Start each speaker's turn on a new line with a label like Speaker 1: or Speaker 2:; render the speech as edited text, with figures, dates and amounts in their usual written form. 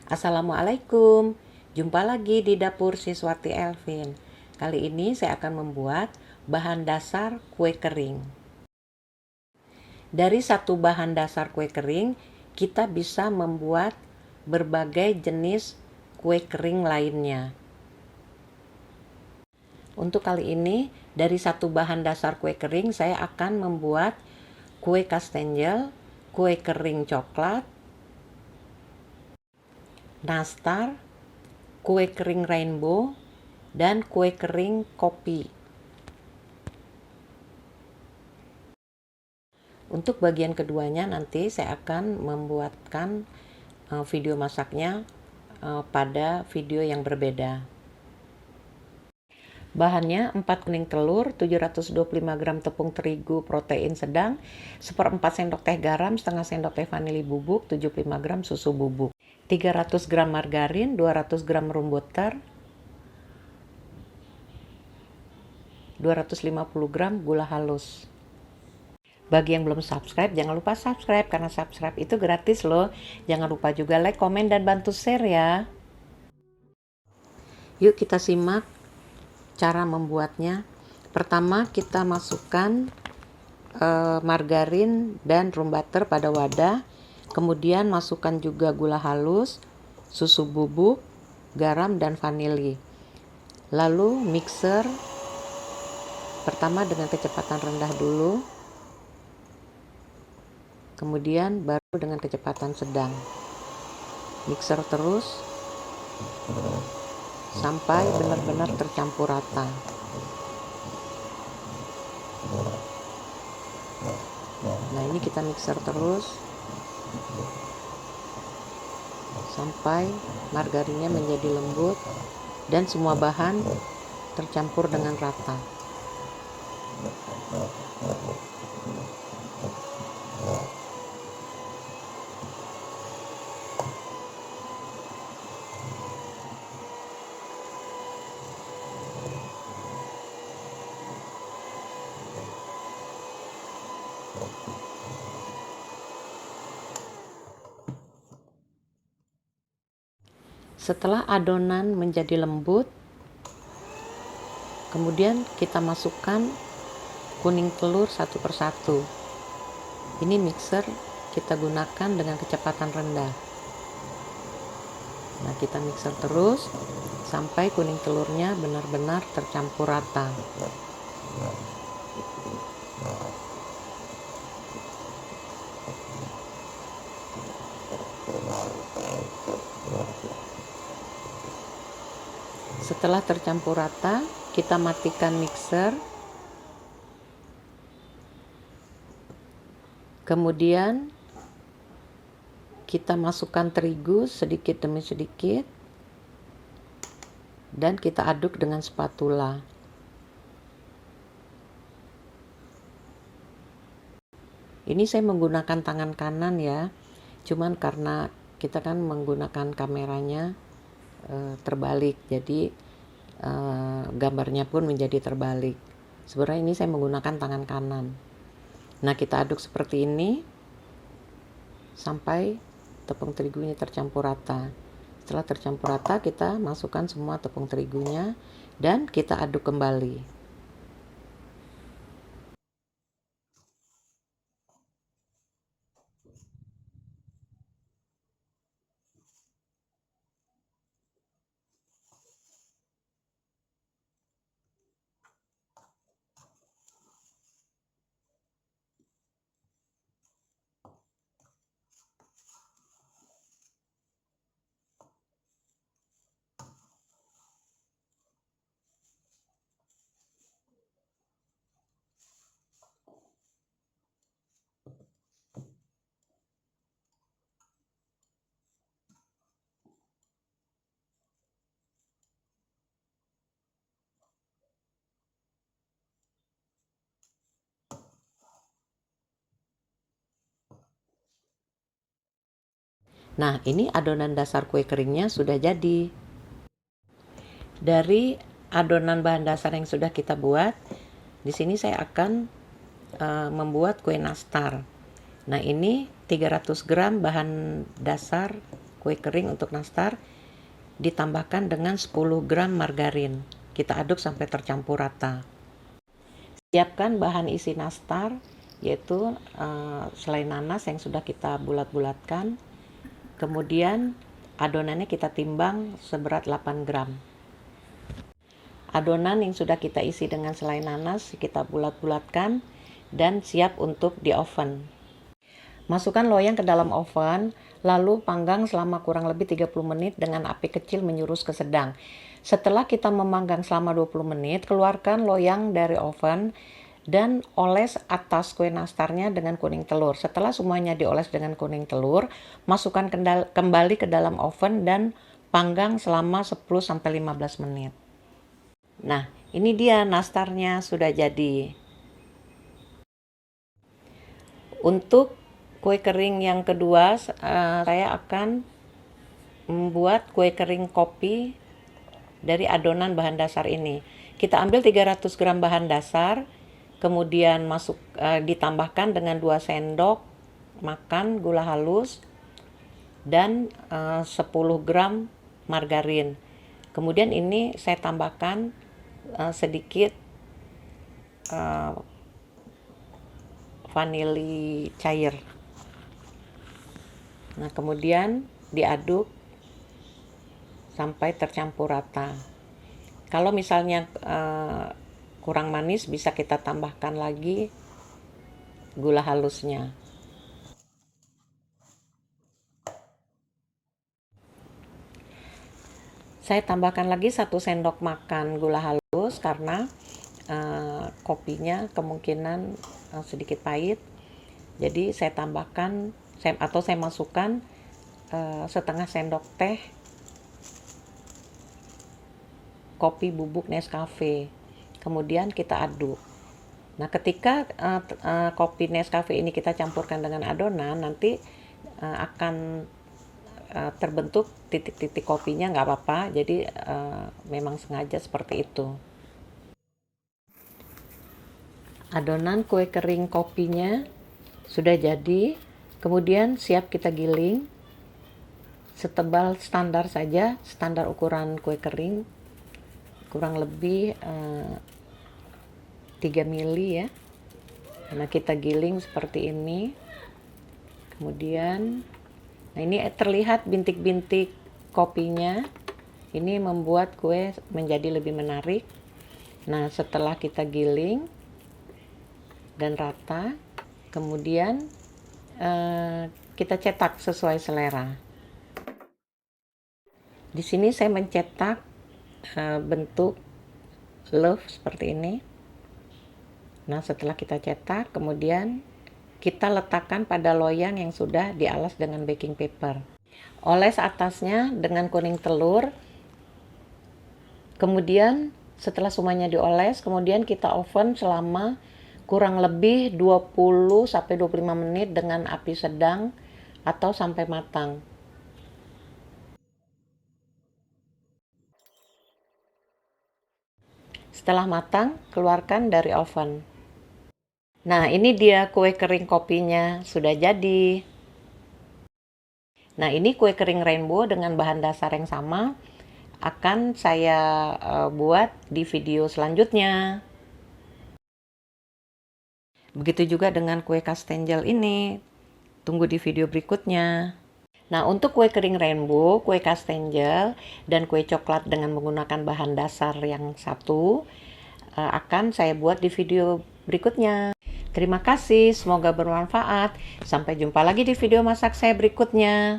Speaker 1: Assalamualaikum, jumpa lagi di dapur Siswati Elvin. Kali ini saya akan membuat bahan dasar kue kering. Dari satu bahan dasar kue kering, kita bisa membuat berbagai jenis kue kering lainnya. Untuk kali ini, dari satu bahan dasar kue kering, saya akan membuat kue kastengel, kue kering coklat, nastar, kue kering rainbow, dan kue kering kopi. Untuk bagian keduanya nanti saya akan membuatkan video masaknya pada video yang berbeda. Bahannya 4 kuning telur, 725 gram tepung terigu protein sedang, 1/4 sendok teh garam, setengah sendok teh vanili bubuk, 75 gram susu bubuk, 300 gram margarin, 200 gram room butter, 250 gram gula halus. Bagi yang belum subscribe, jangan lupa subscribe karena subscribe itu gratis loh. Jangan lupa juga like, komen, dan bantu share ya. Yuk kita simak cara membuatnya. Pertama kita masukkan margarin dan room butter pada wadah. Kemudian masukkan juga gula halus, susu bubuk, garam, dan vanili. Lalu mixer pertama dengan kecepatan rendah dulu. Kemudian baru dengan kecepatan sedang. Mixer terus sampai benar-benar tercampur rata. Nah, ini kita mixer terus sampai margarinnya menjadi lembut dan semua bahan tercampur dengan rata. Setelah adonan menjadi lembut, kemudian kita masukkan kuning telur satu persatu. Ini mixer kita gunakan dengan kecepatan rendah. Nah, kita mixer terus sampai kuning telurnya benar-benar tercampur rata. Setelah tercampur rata, kita matikan mixer. Kemudian kita masukkan terigu sedikit demi sedikit dan kita aduk dengan spatula. Ini saya menggunakan tangan kanan ya, cuman karena kita kan menggunakan kameranya terbalik, jadi gambarnya pun menjadi terbalik. Sebenarnya ini saya menggunakan tangan kanan. Nah, kita aduk seperti ini sampai tepung terigunya tercampur rata. Setelah tercampur rata, kita masukkan semua tepung terigunya dan kita aduk kembali. Nah, ini adonan dasar kue keringnya sudah jadi. Dari adonan bahan dasar yang sudah kita buat, di sini saya akan membuat kue nastar. Nah, ini 300 gram bahan dasar kue kering untuk nastar ditambahkan dengan 10 gram margarin. Kita aduk sampai tercampur rata. Siapkan bahan isi nastar, yaitu selai nanas yang sudah kita bulat-bulatkan. Kemudian adonannya kita timbang seberat 8 gram. Adonan yang sudah kita isi dengan selai nanas kita bulat-bulatkan dan siap untuk di oven. Masukkan loyang ke dalam oven, lalu panggang selama kurang lebih 30 menit dengan api kecil menyurus ke sedang. Setelah kita memanggang selama 20 menit, keluarkan loyang dari oven dan oles atas kue nastarnya dengan kuning telur. Setelah semuanya dioles dengan kuning telur, masukkan kembali ke dalam oven dan panggang selama 10-15 menit. Nah, ini dia nastarnya sudah jadi. Untuk kue kering yang kedua, saya akan membuat kue kering kopi dari adonan bahan dasar ini. Kita ambil 300 gram bahan dasar, kemudian ditambahkan dengan 2 sendok makan gula halus dan 10 gram margarin. Kemudian ini saya tambahkan sedikit vanili cair. Nah, kemudian diaduk sampai tercampur rata. Kalau misalnya kurang manis, bisa kita tambahkan lagi gula halusnya. Saya tambahkan lagi 1 sendok makan gula halus karena kopinya kemungkinan sedikit pahit. Jadi saya tambahkan saya masukkan setengah sendok teh kopi bubuk Nescafe. Kemudian kita aduk. Nah, ketika kopi Nescafe ini kita campurkan dengan adonan, nanti akan terbentuk titik-titik kopinya, nggak apa-apa. Jadi memang sengaja seperti itu. Adonan kue kering kopinya sudah jadi. Kemudian siap kita giling. Setebal standar saja, standar ukuran kue kering. Kurang lebih 3 mili ya. Nah, kita giling seperti ini. Kemudian ini terlihat bintik-bintik kopinya. Ini membuat kue menjadi lebih menarik. Nah, setelah kita giling dan rata, kemudian kita cetak sesuai selera. Di sini saya mencetak bentuk love seperti ini. Nah, setelah kita cetak, kemudian kita letakkan pada loyang yang sudah dialas dengan baking paper. Oles atasnya dengan kuning telur. Kemudian setelah semuanya dioles, kemudian kita oven selama kurang lebih 20-25 menit dengan api sedang atau sampai matang. Setelah matang, keluarkan dari oven. Nah, ini dia kue kering kopinya sudah jadi. Nah, ini kue kering rainbow dengan bahan dasar yang sama akan saya buat di video selanjutnya. Begitu juga dengan kue kastengel ini. Tunggu di video berikutnya. Nah, untuk kue kering rainbow, kue kastengel, dan kue coklat dengan menggunakan bahan dasar yang satu akan saya buat di video berikutnya. Terima kasih, semoga bermanfaat. Sampai jumpa lagi di video masak saya berikutnya.